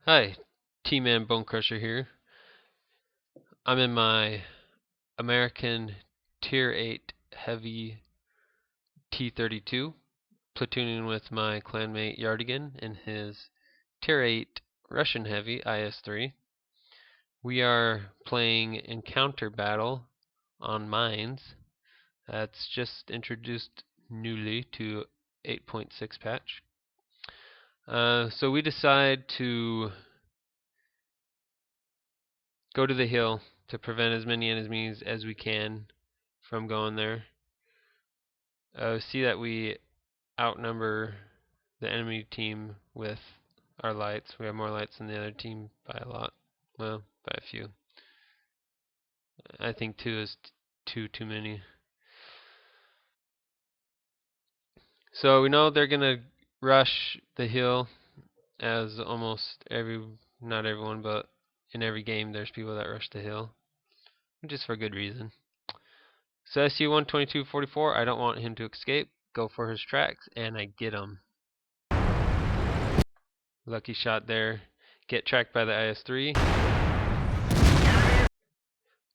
Hi, T-Man Bone Crusher here. I'm in my American Tier 8 Heavy T-32, platooning with my clanmate Yardigan and his Tier 8 Russian Heavy IS-3. We are playing Encounter Battle on Mines. That's just introduced newly to 8.6 patch. So we decide to go to the hill to prevent as many enemies as we can from going there. See that we outnumber the enemy team with our lights. We have more lights than the other team by a lot. Well, by a few. I think two is too many. So we know they're gonna rush the hill, as not everyone, but in every game there's people that rush the hill, just for good reason. So SU-122-44, I don't want him to escape. Go for his tracks, and I get him. Lucky shot there. Get tracked by the IS-3.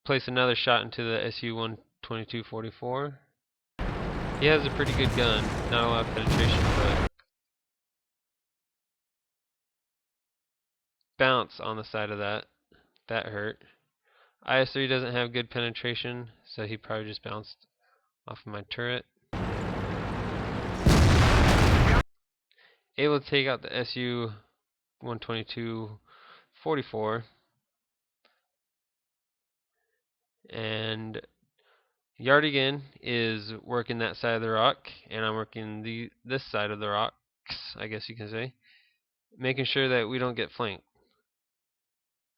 Place another shot into the SU-122-44. He has a pretty good gun. Not a lot of penetration, but bounce on the side of that. That hurt. IS-3 doesn't have good penetration, so he probably just bounced off of my turret. Able to take out the SU-122-44. And Yardigan is working that side of the rock, and I'm working this side of the rocks, I guess you can say, making sure that we don't get flanked.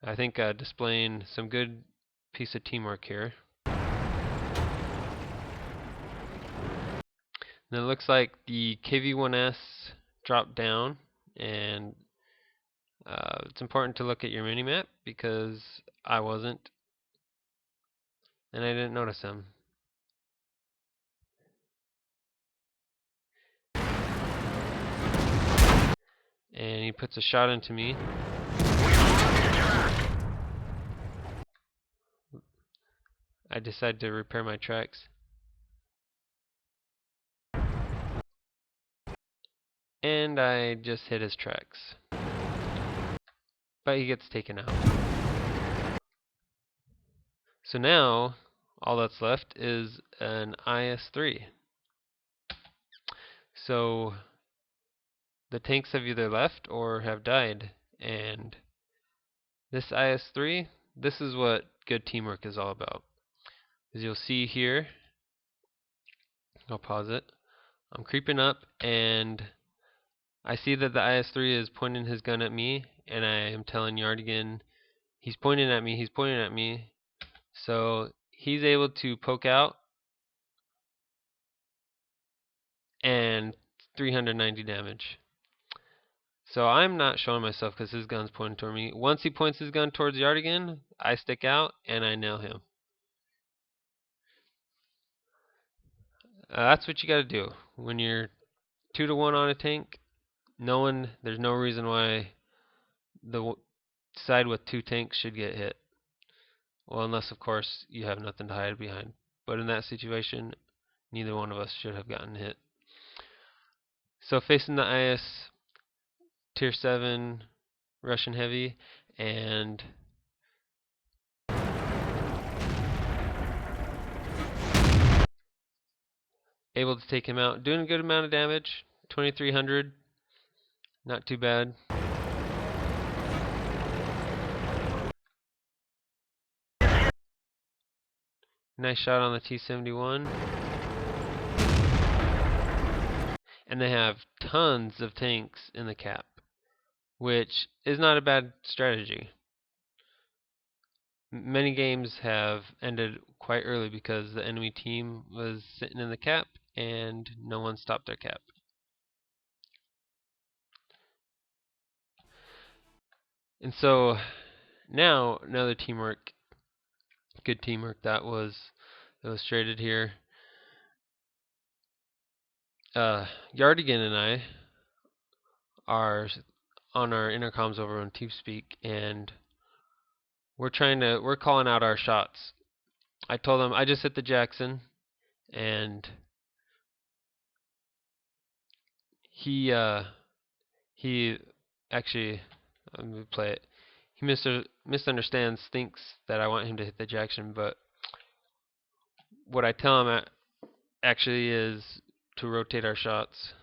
I think displaying some good piece of teamwork here. Then it looks like the KV-1S dropped down, and it's important to look at your minimap because I wasn't, and I didn't notice him. And he puts a shot into me. I decide to repair my tracks. And I just hit his tracks. But he gets taken out. So now, all that's left is an IS-3. So the tanks have either left or have died. And this IS-3, this is what good teamwork is all about. As you'll see here, I'll pause it. I'm creeping up and I see that the IS-3 is pointing his gun at me, and I am telling Yardigan, he's pointing at me, he's pointing at me. So he's able to poke out and 390 damage. So I'm not showing myself because his gun's pointing toward me. Once he points his gun towards Yardigan, I stick out and I nail him. That's what you got to do when you're 2-to-1 on a tank. There's no reason why the side with two tanks should get hit. Well, unless of course you have nothing to hide behind. But in that situation, neither one of us should have gotten hit. So facing the IS Tier 7 Russian Heavy, and able to take him out. Doing a good amount of damage, 2300, not too bad. Nice shot on the T-71. And they have tons of tanks in the cap, which is not a bad strategy. Many games have ended quite early because the enemy team was sitting in the cap and no one stopped their cap. And so now another teamwork, good teamwork that was illustrated here. Yardigan and I are on our intercoms over on teamspeak, and we're calling out our shots. I told him I just hit the Jackson, and he he actually, let me play it. He misunderstands, thinks that I want him to hit the Jackson, but what I tell him actually is to rotate our shots.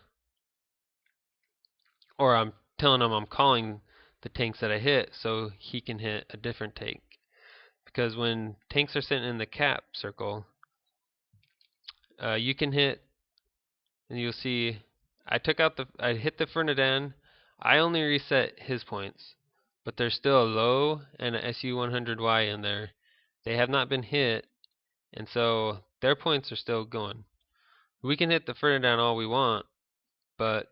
Or I'm telling him I'm calling the tanks that I hit so he can hit a different tank. Because when tanks are sitting in the cap circle, you can hit, and you'll see I hit the Fernandin. I only reset his points, but there's still a low and a SU-100Y in there. They have not been hit, and so their points are still going. We can hit the Fernandin all we want, but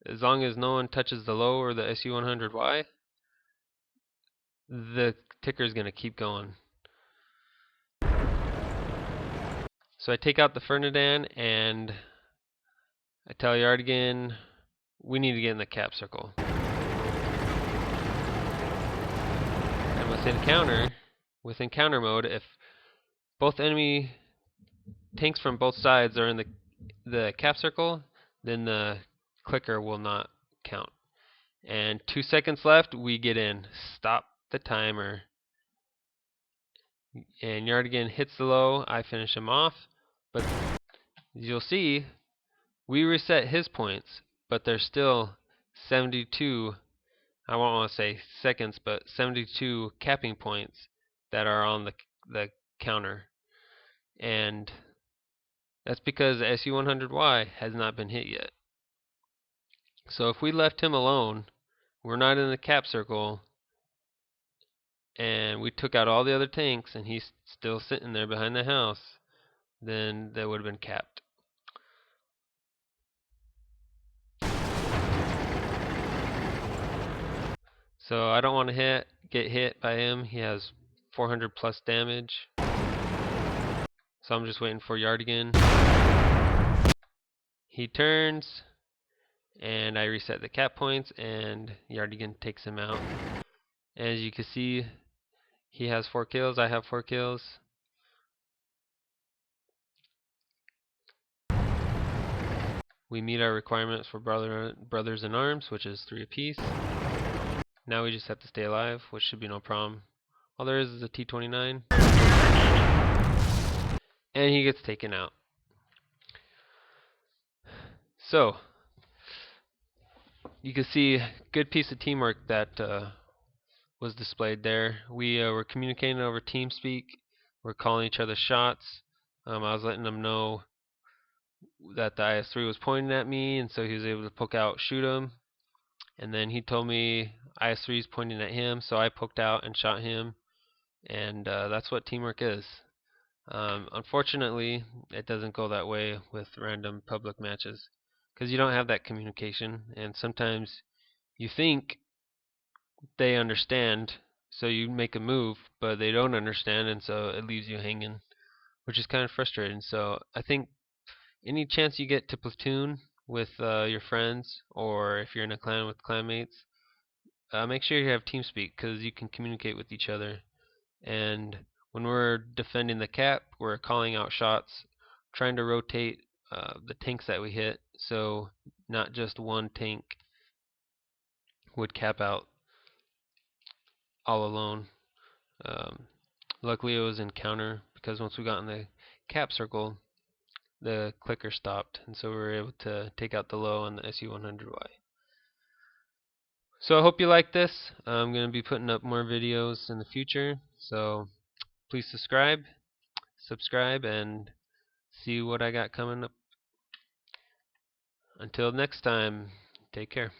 as long as no one touches the low or the SU-100Y, the ticker is going to keep going. So I take out the Fernandin and I tell Yardigan, we need to get in the cap circle. And with encounter mode, if both enemy tanks from both sides are in the cap circle, then the clicker will not count. And 2 seconds left, we get in. Stop the timer. And Yardigan hits the low, I finish him off. But you'll see, we reset his points, but there's still 72, I won't want to say seconds, but 72 capping points that are on the counter. And that's because the SU-100Y has not been hit yet. So if we left him alone, we're not in the cap circle, and we took out all the other tanks, and he's still sitting there behind the house, then that would have been capped. So I don't want to get hit by him. He has 400 plus damage. So I'm just waiting for Yardigan. He turns, and I reset the cap points, and Yardigan takes him out. As you can see, he has 4 kills, I have 4 kills. We meet our requirements for brothers in arms, which is 3 apiece. Now we just have to stay alive, which should be no problem. All there is a T-29. And he gets taken out. So, you can see a good piece of teamwork that was displayed there. We were communicating over TeamSpeak. We're calling each other shots. I was letting them know that the IS-3 was pointing at me, and so he was able to poke out, shoot him. And then he told me IS-3 is pointing at him, so I poked out and shot him. And that's what teamwork is. Unfortunately, it doesn't go that way with random public matches because you don't have that communication, and sometimes you think they understand, so you make a move, but they don't understand, and so it leaves you hanging, which is kind of frustrating. So I think any chance you get to platoon with your friends, or if you're in a clan with clanmates, make sure you have TeamSpeak because you can communicate with each other. And when we're defending the cap, we're calling out shots, trying to rotate the tanks that we hit, so not just one tank would cap out all alone. Luckily it was in counter, because once we got in the cap circle, the clicker stopped, and so we were able to take out the low on the SU-100Y. So I hope you like this. I'm going to be putting up more videos in the future, so please subscribe, and see what I got coming up. Until next time, take care.